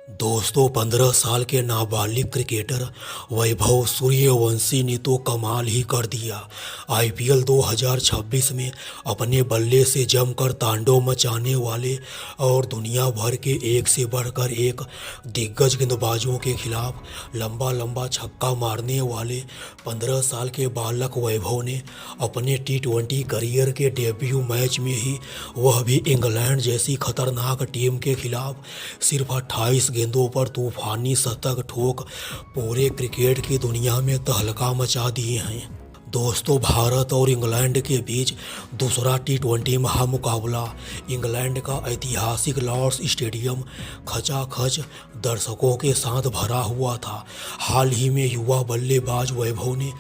दोस्तों 15 साल के नाबालिग क्रिकेटर वैभव सूर्यवंशी ने तो कमाल ही कर दिया। आईपीएल 2026 में अपने बल्ले से जमकर तांडव मचाने वाले और दुनिया भर के एक से बढ़कर एक दिग्गज गेंदबाजों के खिलाफ लंबा लंबा छक्का मारने वाले 15 साल के बालक वैभव ने अपने टी20 करियर के डेब्यू मैच में ही, वह भी इंग्लैंड जैसी खतरनाक टीम के खिलाफ, सिर्फ 28 गेंदों पर तूफानी शतक ठोक पूरे क्रिकेट की दुनिया में तहलका मचा दिए हैं। दोस्तों, भारत और इंग्लैंड के बीच दूसरा टी20 महामुकाबला इंग्लैंड का ऐतिहासिक लॉर्ड्स स्टेडियम खचाखच दर्शकों के साथ भरा हुआ था। हाल ही में युवा बल्लेबाज वैभव ने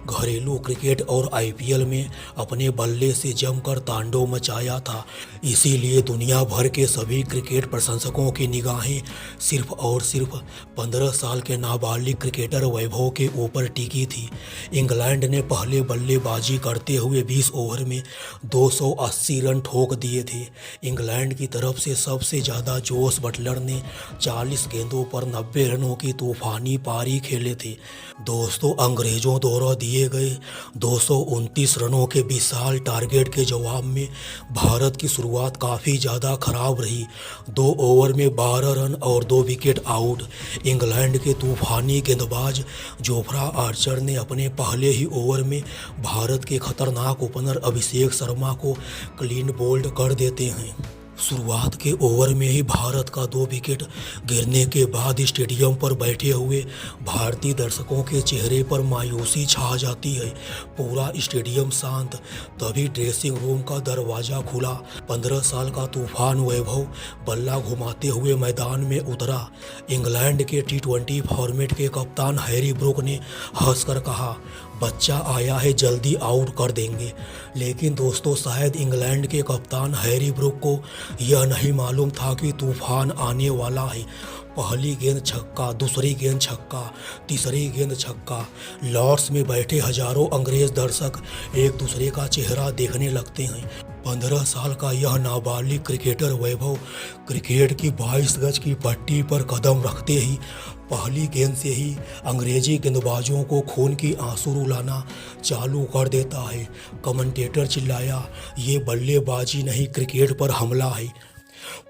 घरेलू क्रिकेट और आईपीएल में अपने बल्ले से जमकर तांडव मचाया था। इसीलिए दुनिया भर के सभी क्रिकेट प्रशंसकों की निगाहें सिर्फ और सिर्फ 15 साल के नाबालिग क्रिकेटर वैभव के ऊपर टिकी थी। इंग्लैंड ने पहले बल्लेबाजी करते हुए 20 ओवर में 280 रन ठोक दिए थे। इंग्लैंड की तरफ से सबसे ज़्यादा जोस बटलर ने 40 गेंदों पर 90 रनों की तूफानी पारी खेले थे। दोस्तों, अंग्रेजों द्वारा दिए गए 229 रनों के विशाल टारगेट के जवाब में भारत की शुरुआत काफ़ी ज़्यादा खराब रही। 2 ओवर में 12 रन और 2 विकेट आउट। इंग्लैंड के तूफानी गेंदबाज जोफ्रा आर्चर ने अपने पहले ही ओवर में भारत के खतरनाक ओपनर अभिषेक शर्मा को क्लीन बोल्ड कर देते हैं। शुरुआत के ओवर में ही भारत का 2 विकेट गिरने के बाद स्टेडियम पर बैठे हुए भारतीय दर्शकों के चेहरे पर मायूसी छा जाती है। पूरा स्टेडियम शांत। तभी ड्रेसिंग रूम का दरवाज़ा खुला। 15 साल का तूफान वैभव बल्ला घुमाते हुए मैदान में उतरा। इंग्लैंड के टी20 फॉर्मेट के कप्तान हैरी ब्रूक ने हंसकर कहा, बच्चा आया है, जल्दी आउट कर देंगे। लेकिन दोस्तों, शायद इंग्लैंड के कप्तान हैरी ब्रूक को यह नहीं मालूम था कि तूफान आने वाला है। पहली गेंद छक्का, दूसरी गेंद छक्का, तीसरी गेंद छक्का। लॉर्ड्स में बैठे हजारों अंग्रेज दर्शक एक दूसरे का चेहरा देखने लगते हैं। 15 साल का यह नाबालिग क्रिकेटर वैभव क्रिकेट की 22 गज की पट्टी पर कदम रखते ही पहली गेंद से ही अंग्रेजी गेंदबाजों को खून की आंसू रुलाना चालू कर देता है। कमेंटेटर चिल्लाया, ये बल्लेबाजी नहीं, क्रिकेट पर हमला है।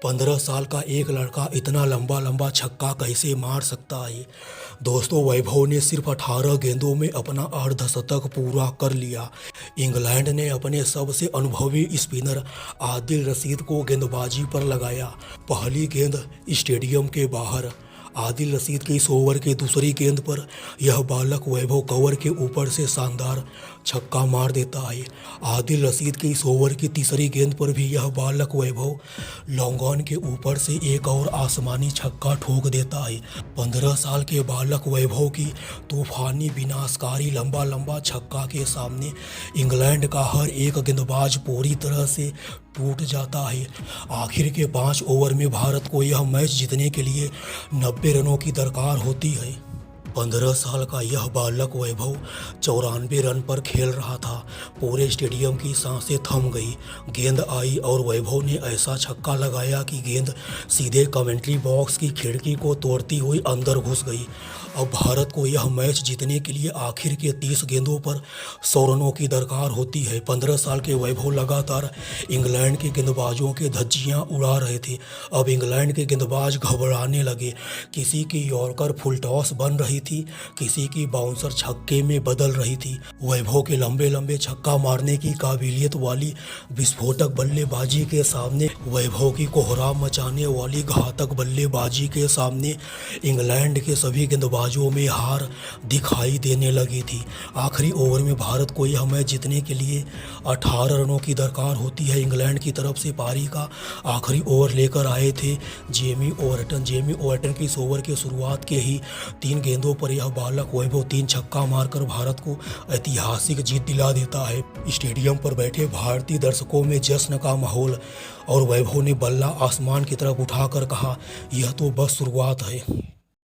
15 साल का एक लड़का इतना लंबा लंबा छक्का कैसे मार सकता है? दोस्तों, वैभव ने सिर्फ 18 गेंदों में अपना अर्धशतक पूरा कर लिया। इंग्लैंड ने अपने सबसे अनुभवी स्पिनर आदिल रशीद को गेंदबाजी पर लगाया। पहली गेंद स्टेडियम के बाहर। आदिल रशीद के इस ओवर के दूसरी गेंद पर यह बालक वैभव कवर के ऊपर से शानदार छक्का मार देता है। आदिल रशीद के इस ओवर की तीसरी गेंद पर भी यह बालक वैभव लॉन्ग ऑन के ऊपर से एक और आसमानी छक्का ठोक देता है। 15 साल के बालक वैभव की तूफानी विनाशकारी लंबा लंबा छक्का के सामने इंग्लैंड का हर एक गेंदबाज पूरी तरह से टूट जाता है। आखिर के 5 ओवर में भारत को यह मैच जीतने के लिए 90 रनों की दरकार होती है। 15 साल का यह बालक वैभव 94 रन पर खेल रहा था। पूरे स्टेडियम की सांसें थम गई। गेंद आई और वैभव ने ऐसा छक्का लगाया कि गेंद सीधे कमेंट्री बॉक्स की खिड़की को तोड़ती हुई अंदर घुस गई। अब भारत को यह मैच जीतने के लिए आखिर के 30 गेंदों पर 100 रनों की दरकार होती है। 15 साल के वैभव लगातार इंग्लैंड के गेंदबाजों के धज्जियां उड़ा रहे थे। अब इंग्लैंड के गेंदबाज घबराने लगे। किसी की यॉर्कर फुल टॉस बन रही थी, किसी की बाउंसर छक्के में बदल रही थी। वैभव के लंबे लंबे छक्का मारने की काबिलियत वाली विस्फोटक बल्लेबाजी के सामने, वैभव की कोहराम मचाने वाली घातक बल्लेबाजी के सामने इंग्लैंड के सभी गेंदबाजों में हार दिखाई देने लगी थी। आखिरी ओवर में भारत को यह मैच जीतने के लिए 18 रनों की दरकार होती है। इंग्लैंड की तरफ से पारी का आखिरी ओवर लेकर आए थे जेमी ओवर्टन की इस ओवर के शुरुआत के ही 3 गेंदों पर यह बालक वैभव 3 छक्का मारकर भारत को ऐतिहासिक जीत दिला देता है। स्टेडियम पर बैठे भारतीय दर्शकों में जश्न का माहौल और वैभव ने बल्ला आसमान की तरफ उठाकर कहा, यह तो बस शुरुआत है।